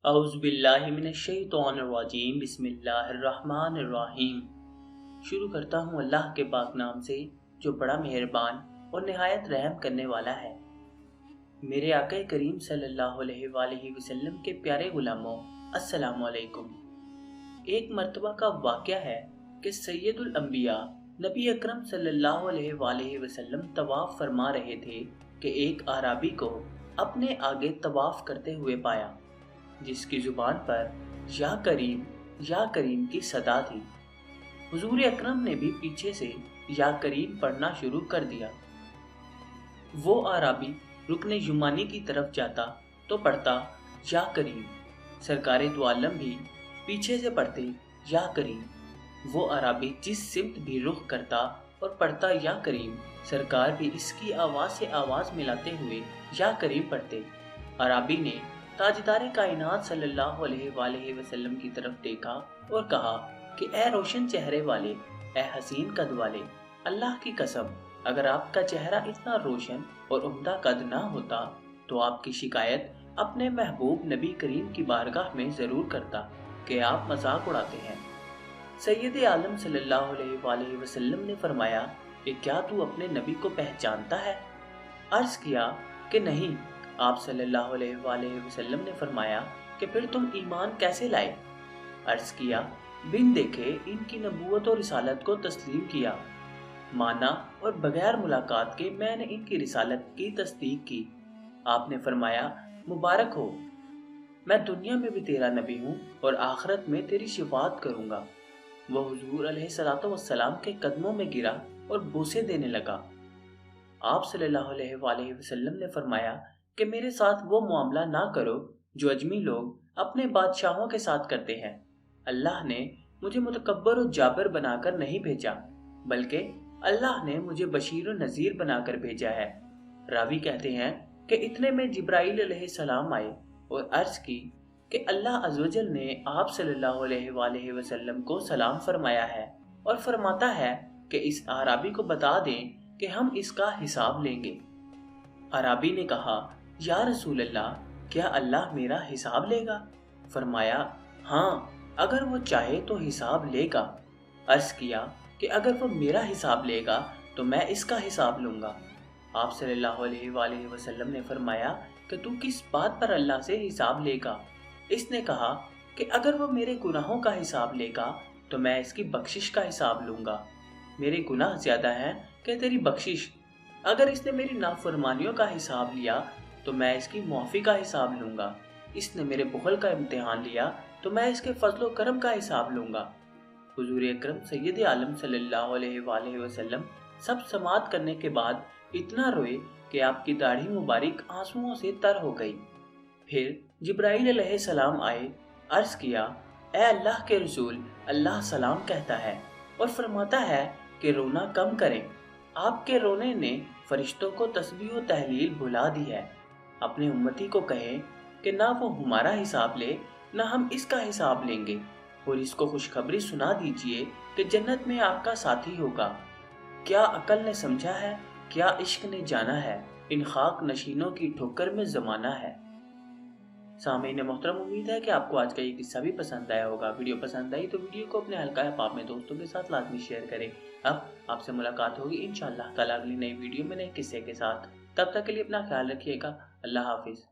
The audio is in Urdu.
اعوذ باللہ من الشیطان الرجیم بسم اللہ الرحمن الرحیم۔ شروع کرتا ہوں اللہ کے پاک نام سے جو بڑا مہربان اور نہایت رحم کرنے والا ہے۔ میرے آقا کریم صلی اللہ علیہ وآلہ وسلم کے پیارے غلاموں، السلام علیکم۔ ایک مرتبہ کا واقعہ ہے کہ سید الانبیاء نبی اکرم صلی اللہ علیہ وآلہ وسلم طواف فرما رہے تھے کہ ایک اعرابی کو اپنے آگے طواف کرتے ہوئے پایا، جس کی زبان پر یا کریم کی صدا تھی۔ حضور اکرم نے بھی پیچھے سے یا کریم پڑھنا شروع کر دیا۔ وہ اعرابی رکن یمانی کی طرف جاتا تو پڑھتا یا کریم، سرکار دو عالم بھی پیچھے سے پڑھتے یا کریم۔ وہ اعرابی جس سمت بھی رخ کرتا اور پڑھتا یا کریم، سرکار بھی اس کی آواز سے آواز ملاتے ہوئے یا کریم پڑھتے۔ اعرابی نے تاجدار کائنات صلی اللہ علیہ وآلہ وسلم کی طرف دیکھا اور کہا کہ اے روشن چہرے والے، اے حسین قد والے، اللہ کی قسم اگر آپ کا چہرہ اتنا روشن اور عمدہ قد نہ ہوتا تو آپ کی شکایت اپنے محبوب نبی کریم کی بارگاہ میں ضرور کرتا کہ آپ مذاق اڑاتے ہیں۔ سید عالم صلی اللہ علیہ وآلہ وسلم نے فرمایا کہ کیا تو اپنے نبی کو پہچانتا ہے؟ عرض کیا کہ نہیں۔ آپ صلی اللہ علیہ وآلہ وسلم نے فرمایا کہ پھر تم ایمان کیسے لائے؟ عرض کیا بن دیکھے ان کی نبوت اور رسالت کو تسلیم کیا، مانا اور بغیر ملاقات کے میں نے ان کی رسالت کی تصدیق کی۔ آپ نے فرمایا مبارک ہو، میں دنیا میں بھی تیرا نبی ہوں اور آخرت میں تیری شفاعت کروں گا۔ وہ حضور علیہ الصلوۃ والسلام کے قدموں میں گرا اور بوسے دینے لگا۔ آپ صلی اللہ علیہ وآلہ وسلم نے فرمایا کہ میرے ساتھ وہ معاملہ نہ کرو جو اجمی لوگ اپنے بادشاہوں کے ساتھ کرتے ہیں۔ اللہ نے مجھے متکبر و جابر بنا کر نہیں بھیجا، بلکہ اللہ نے مجھے بشیر و نذیر بنا کر بھیجا ہے۔ راوی کہتے ہیں کہ اتنے میں جبرائیل علیہ السلام آئے اور عرض کی کہ اللہ عزوجل نے آپ صلی اللہ علیہ وآلہ وسلم کو سلام فرمایا ہے اور فرماتا ہے کہ اس اعرابی کو بتا دیں کہ ہم اس کا حساب لیں گے۔ اعرابی نے کہا یا رسول اللہ، کیا اللہ میرا حساب لے گا؟ فرمایا ہاں، اگر وہ چاہے تو حساب لے گا۔ عرض کیا کہ اگر وہ میرا حساب لے گا تو میں اس کا حساب لوں گا۔ آپ صلی اللہ علیہ وآلہ وسلم نے فرمایا کہ تو کس بات پر اللہ سے حساب لے گا؟ اس نے کہا کہ اگر وہ میرے گناہوں کا حساب لے گا تو میں اس کی بخشش کا حساب لوں گا۔ میرے گناہ زیادہ ہیں کہ تیری بخشش۔ اگر اس نے میری نافرمانیوں کا حساب لیا تو میں اس کی معافی کا حساب لوں گا۔ اس نے میرے بخل کا امتحان لیا تو میں اس کے فضل و کرم کا حساب لوں گا۔ حضور اکرم سید عالم صلی اللہ علیہ وآلہ وسلم سب سماعت کرنے کے بعد اتنا روئے کہ آپ کی داڑھی مبارک آنسوؤں سے تر ہو گئی۔ پھر جبرائیل علیہ السلام آئے۔ عرض کیا اے اللہ کے رسول، اللہ سلام کہتا ہے اور فرماتا ہے کہ رونا کم کریں۔ آپ کے رونے نے فرشتوں کو تسبیح و تہلیل بھلا دی ہے۔ اپنے امتی کو کہیں کہ نہ وہ ہمارا حساب لے نہ ہم اس کا حساب لیں گے، اور اس کو خوشخبری سنا دیجئے کہ جنت میں آپ کا ساتھی ہوگا۔ کیا عقل نے سمجھا ہے، کیا عشق نے جانا ہے، ان خاک نشینوں کی ٹھوکر میں زمانہ ہے۔ سامعین محترم، امید ہے کہ آپ کو آج کا یہ قصہ بھی پسند آیا ہوگا۔ ویڈیو پسند آئی تو ویڈیو کو اپنے حلقہ احباب میں دوستوں کے ساتھ لازمی شیئر کریں۔ اب آپ سے ملاقات ہوگی انشاءاللہ تعالیٰ اگلی نئی ویڈیو میں نئے قصے کے ساتھ۔ تب تک کے لیے اپنا خیال رکھیے گا۔ اللہ حافظ۔